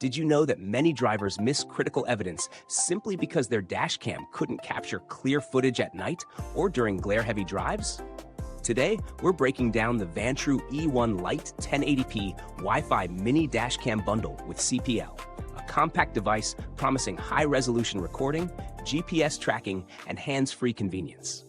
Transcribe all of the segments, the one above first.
Did you know that many drivers miss critical evidence simply because their dash cam couldn't capture clear footage at night or during glare-heavy drives? Today, we're breaking down the Vantrue E1 Lite 1080p Wi-Fi mini dashcam bundle with CPL, a compact device promising high-resolution recording, GPS tracking, and hands-free convenience.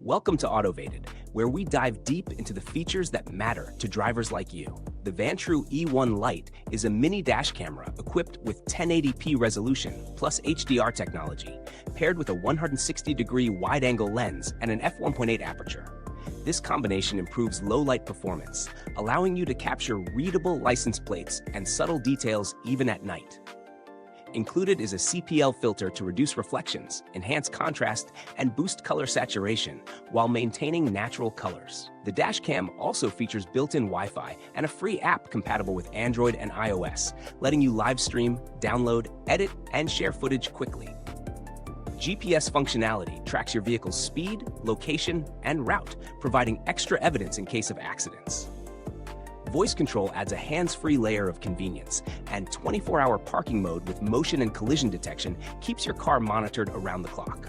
Welcome to Autovated, where we dive deep into the features that matter to drivers like you. The Vantrue E1 Lite is a mini dash camera equipped with 1080p resolution plus HDR technology, paired with a 160-degree wide-angle lens and an f1.8 aperture. This combination improves low-light performance, allowing you to capture readable license plates and subtle details even at night. Included is a CPL filter to reduce reflections, enhance contrast, and boost color saturation while maintaining natural colors. The dashcam also features built-in Wi-Fi and a free app compatible with Android and iOS, letting you live stream, download, edit, and share footage quickly. GPS functionality tracks your vehicle's speed, location, and route, providing extra evidence in case of accidents. Voice control adds a hands-free layer of convenience, and 24-hour parking mode with motion and collision detection keeps your car monitored around the clock.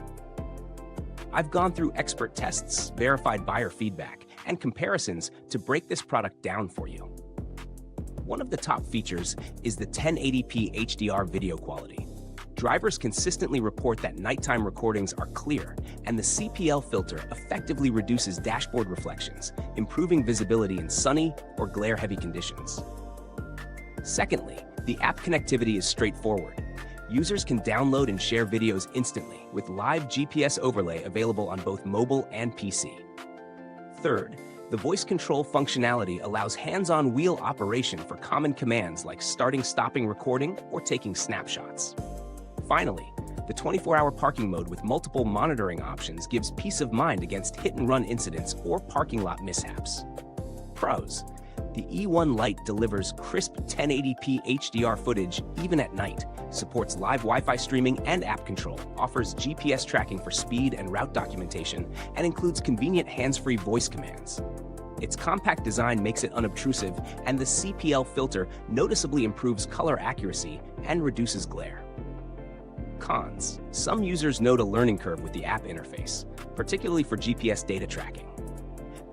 I've gone through expert tests, verified buyer feedback, and comparisons to break this product down for you. One of the top features is the 1080p HDR video quality. Drivers consistently report that nighttime recordings are clear, and the CPL filter effectively reduces dashboard reflections, improving visibility in sunny or glare-heavy conditions. Secondly, the app connectivity is straightforward. Users can download and share videos instantly, with live GPS overlay available on both mobile and PC. Third, the voice control functionality allows hands-on wheel operation for common commands like starting, stopping recording, or taking snapshots. Finally, the 24-hour parking mode with multiple monitoring options gives peace of mind against hit-and-run incidents or parking lot mishaps. Pros: the E1 Lite delivers crisp 1080p HDR footage even at night, supports live Wi-Fi streaming and app control, offers GPS tracking for speed and route documentation, and includes convenient hands-free voice commands. Its compact design makes it unobtrusive, and the CPL filter noticeably improves color accuracy and reduces glare. Cons: some users note a learning curve with the app interface, particularly for GPS data tracking.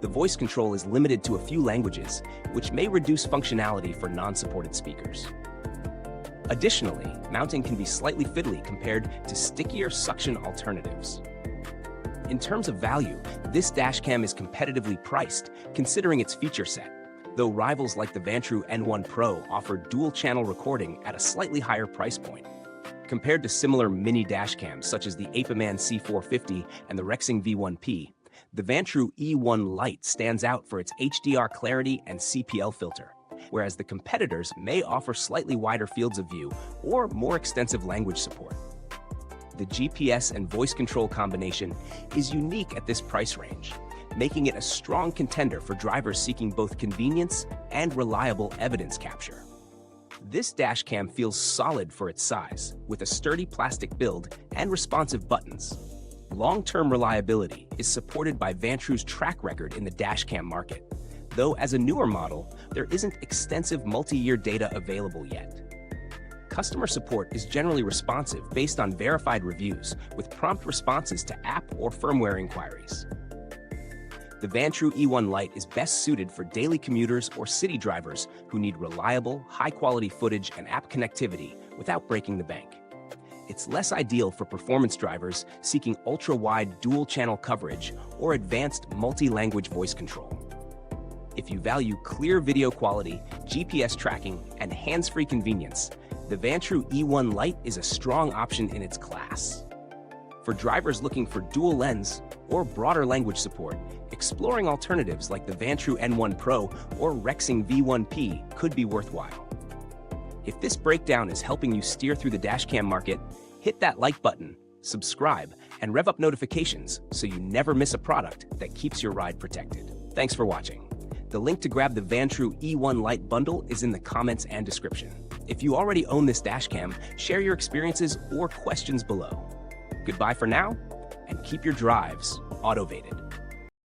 The voice control is limited to a few languages, which may reduce functionality for non-supported speakers. Additionally, mounting can be slightly fiddly compared to stickier suction alternatives. In terms of value, this dashcam is competitively priced, considering its feature set, though rivals like the Vantrue N1 Pro offer dual-channel recording at a slightly higher price point. Compared to similar mini dashcams such as the Autovated C450 and the Rexing V1P, the Vantrue E1 Lite stands out for its HDR clarity and CPL filter, whereas the competitors may offer slightly wider fields of view or more extensive language support. The GPS and voice control combination is unique at this price range, making it a strong contender for drivers seeking both convenience and reliable evidence capture. This dashcam feels solid for its size, with a sturdy plastic build and responsive buttons. Long-term reliability is supported by Vantrue's track record in the dashcam market, though as a newer model, there isn't extensive multi-year data available yet. Customer support is generally responsive based on verified reviews, with prompt responses to app or firmware inquiries. The Vantrue E1 Lite is best suited for daily commuters or city drivers who need reliable, high-quality footage and app connectivity without breaking the bank. It's less ideal for performance drivers seeking ultra-wide dual-channel coverage or advanced multi-language voice control. If you value clear video quality, GPS tracking, and hands-free convenience, the Vantrue E1 Lite is a strong option in its class. For drivers looking for dual lens or broader language support, exploring alternatives like the Vantrue N1 Pro or Rexing V1P could be worthwhile. If this breakdown is helping you steer through the dashcam market, hit that like button, subscribe, and rev up notifications so you never miss a product that keeps your ride protected. Thanks for watching. The link to grab the Vantrue E1 Lite bundle is in the comments and description. If you already own this dashcam, share your experiences or questions below. Goodbye for now, and keep your drives autovated.